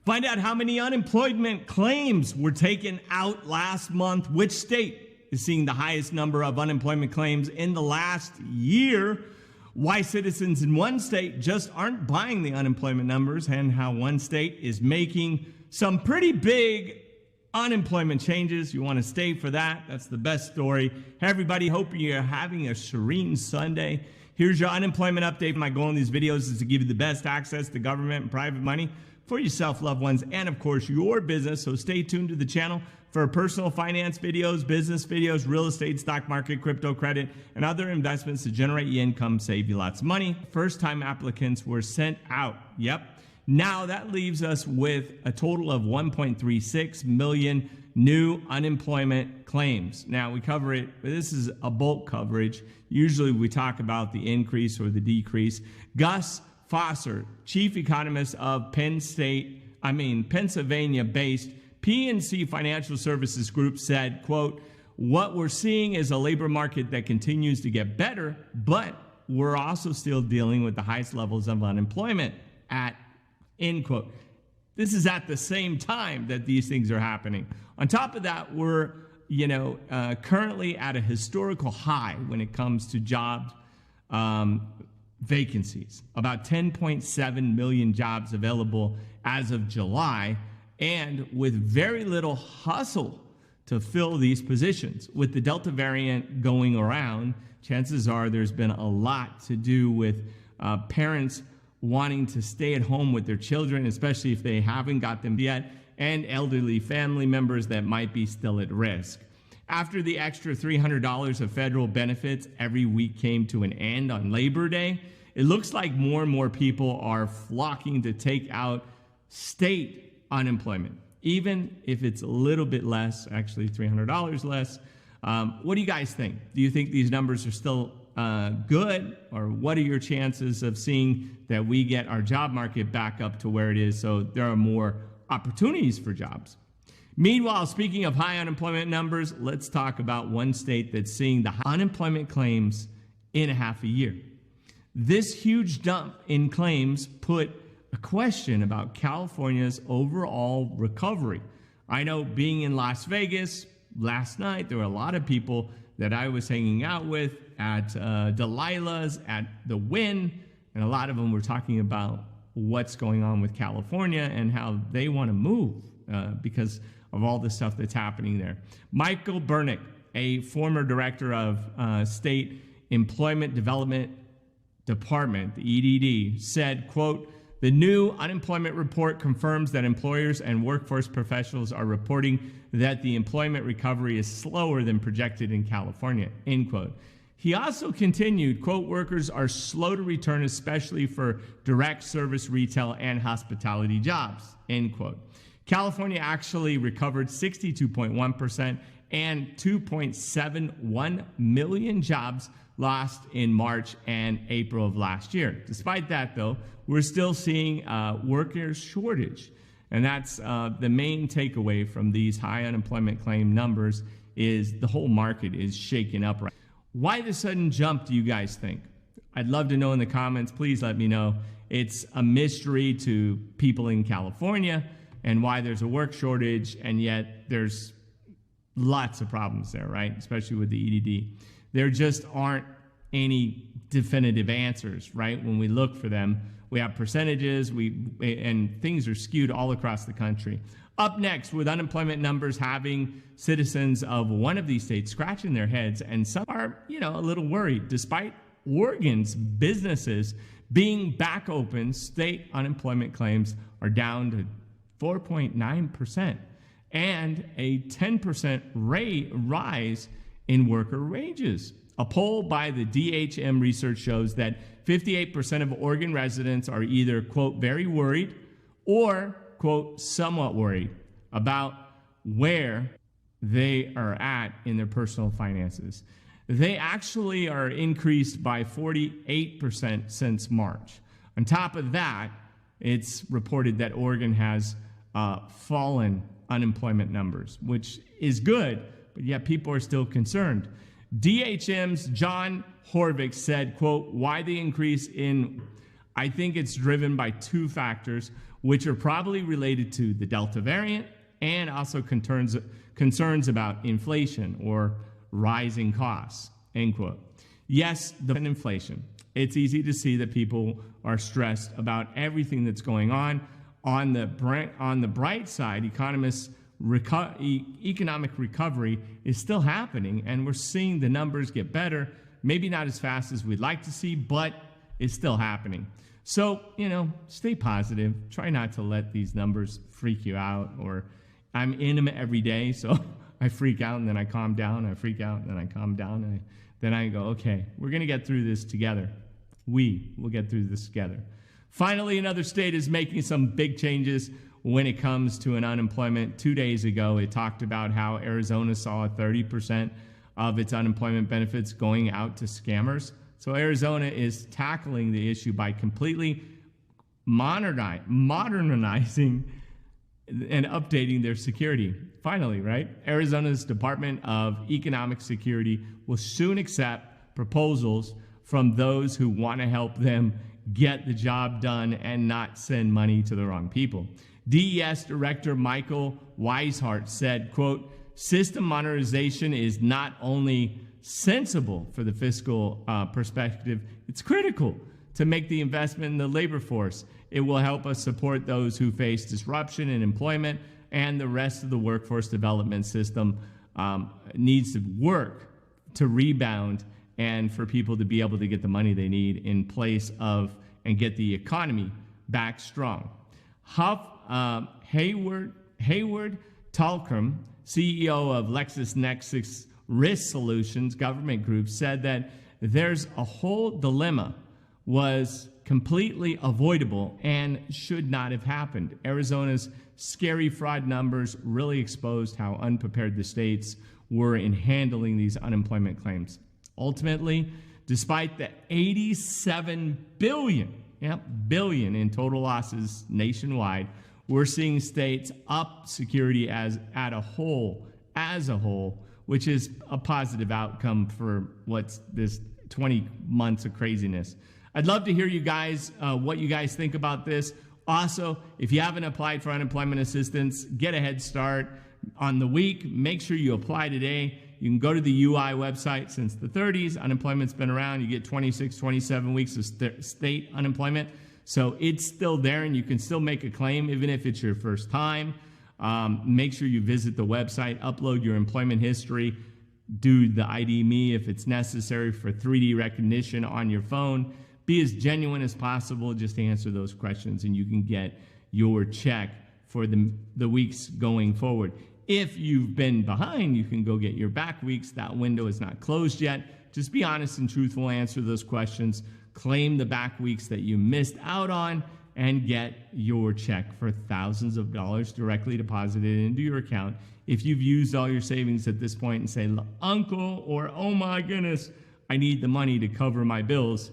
Find out how many unemployment claims were taken out last month. Which state is seeing the highest number of unemployment claims in the last year? Why citizens in one state just aren't buying the unemployment numbers, and how one state is making some pretty big unemployment changes. You want to stay for that. That's the best story. Hey, everybody, hope you're having a serene Sunday. Here's your unemployment update. My goal in these videos is to give you the best access to government and private money for yourself, loved ones, and of course your business. So stay tuned to the channel for personal finance videos, business videos, real estate, stock market, crypto, credit, and other investments to generate you income, save you lots of money. First-time applicants were sent out. Yep. Now that leaves us with a total of 1.36 million new unemployment claims. Now we cover it, but this is a bulk coverage. Usually we talk about the increase or the decrease. Gus Fosser, chief economist of Pennsylvania-based PNC Financial Services Group, said, quote, "What we're seeing is a labor market that continues to get better, but we're also still dealing with the highest levels of unemployment," end quote. This is at the same time that these things are happening. On top of that, we're currently at a historical high when it comes to job vacancies. About 10.7 million jobs available as of July, and with very little hustle to fill these positions. With the Delta variant going around, chances are there's been a lot to do with parents wanting to stay at home with their children, especially if they haven't got them yet, and elderly family members that might be still at risk. After the extra $300 of federal benefits every week came to an end on Labor Day, it looks like more and more people are flocking to take out state unemployment, even if it's a little bit less, actually $300 less. What do you guys think? Do you think these numbers are still good, or what are your chances of seeing that we get our job market back up to where it is so there are more opportunities for jobs? Meanwhile, speaking of high unemployment numbers, let's talk about one state that's seeing the unemployment claims in a half a year. This huge dump in claims put a question about California's overall recovery. I know, being in Las Vegas last night, there were a lot of people that I was hanging out with at Delilah's, at the Wynn, and a lot of them were talking about what's going on with California and how they want to move because of all the stuff that's happening there. Michael Burnick, a former director of State Employment Development Department, the EDD, said, quote, "The new unemployment report confirms that employers and workforce professionals are reporting that the employment recovery is slower than projected in California," end quote. He also continued, quote, "Workers are slow to return, especially for direct service, retail, and hospitality jobs," end quote. California actually recovered 62.1% and 2.71 million jobs lost in March and April of last year. Despite that, though, we're still seeing workers shortage. And that's the main takeaway from these high unemployment claim numbers, is the whole market is shaking up right now. Why the sudden jump, do you guys think? I'd love to know in the comments. Please let me know. It's a mystery to people in California and why there's a work shortage, and yet there's lots of problems there, right? Especially with the EDD. There just aren't any definitive answers, right? When we look for them, we have percentages, and things are skewed all across the country. Up next, with unemployment numbers having citizens of one of these states scratching their heads, and some are, a little worried. Despite Oregon's businesses being back open, state unemployment claims are down to 4.9%, and a 10% rise in worker wages. A poll by the DHM research shows that 58% of Oregon residents are either, quote, very worried or, quote, somewhat worried about where they are at in their personal finances. They actually are increased by 48% since March. On top of that, it's reported that Oregon has fallen unemployment numbers, which is good, but yet people are still concerned. DHM's John Horvick said, quote, "Why the increase in, I think it's driven by two factors. which are probably related to the Delta variant and also concerns about inflation or rising costs, end quote. Yes, the inflation. It's easy to see that people are stressed about everything that's going on. On the bright side, economic recovery is still happening, and we're seeing the numbers get better. Maybe not as fast as we'd like to see, but it's still happening. So, stay positive. Try not to let these numbers freak you out. Or I'm in them every day, so I freak out and then I calm down. I freak out and then I calm down. And then I go, okay, we're going to get through this together. We will get through this together. Finally, another state is making some big changes when it comes to an unemployment. 2 days ago, it talked about how Arizona saw 30% of its unemployment benefits going out to scammers. So Arizona is tackling the issue by completely modernizing and updating their security. Finally, right? Arizona's Department of Economic Security will soon accept proposals from those who want to help them get the job done and not send money to the wrong people. DES Director Michael Weishart said, quote, system modernization is not only sensible for the fiscal perspective, it's critical to make the investment in the labor force. It will help us support those who face disruption in employment, and the rest of the workforce development system needs to work to rebound and for people to be able to get the money they need in place of and get the economy back strong. Hayward Talcum, CEO of LexisNexis Risk Solutions Government Group, said that there's a whole dilemma was completely avoidable and should not have happened. Arizona's scary fraud numbers really exposed how unprepared the states were in handling these unemployment claims. Ultimately, despite the $87 billion in total losses nationwide, we're seeing states up security as a whole, which is a positive outcome for what's this 20 months of craziness. I'd love to hear you guys, what you guys think about this. Also, if you haven't applied for unemployment assistance, get a head start on the week. Make sure you apply today. You can go to the UI website. Since the 30s, unemployment's been around. You get 26, 27 weeks of state unemployment. So it's still there, and you can still make a claim even if it's your first time. Make sure you visit the website, upload your employment history, do the ID Me if it's necessary for 3D recognition on your phone. Be as genuine as possible. Just answer those questions, and you can get your check for the weeks going forward. If you've been behind, you can go get your back weeks. That window is not closed yet. Just be honest and truthful, answer those questions, claim the back weeks that you missed out on, and get your check for thousands of dollars directly deposited into your account. If you've used all your savings at this point and say, Uncle, or oh my goodness, I need the money to cover my bills,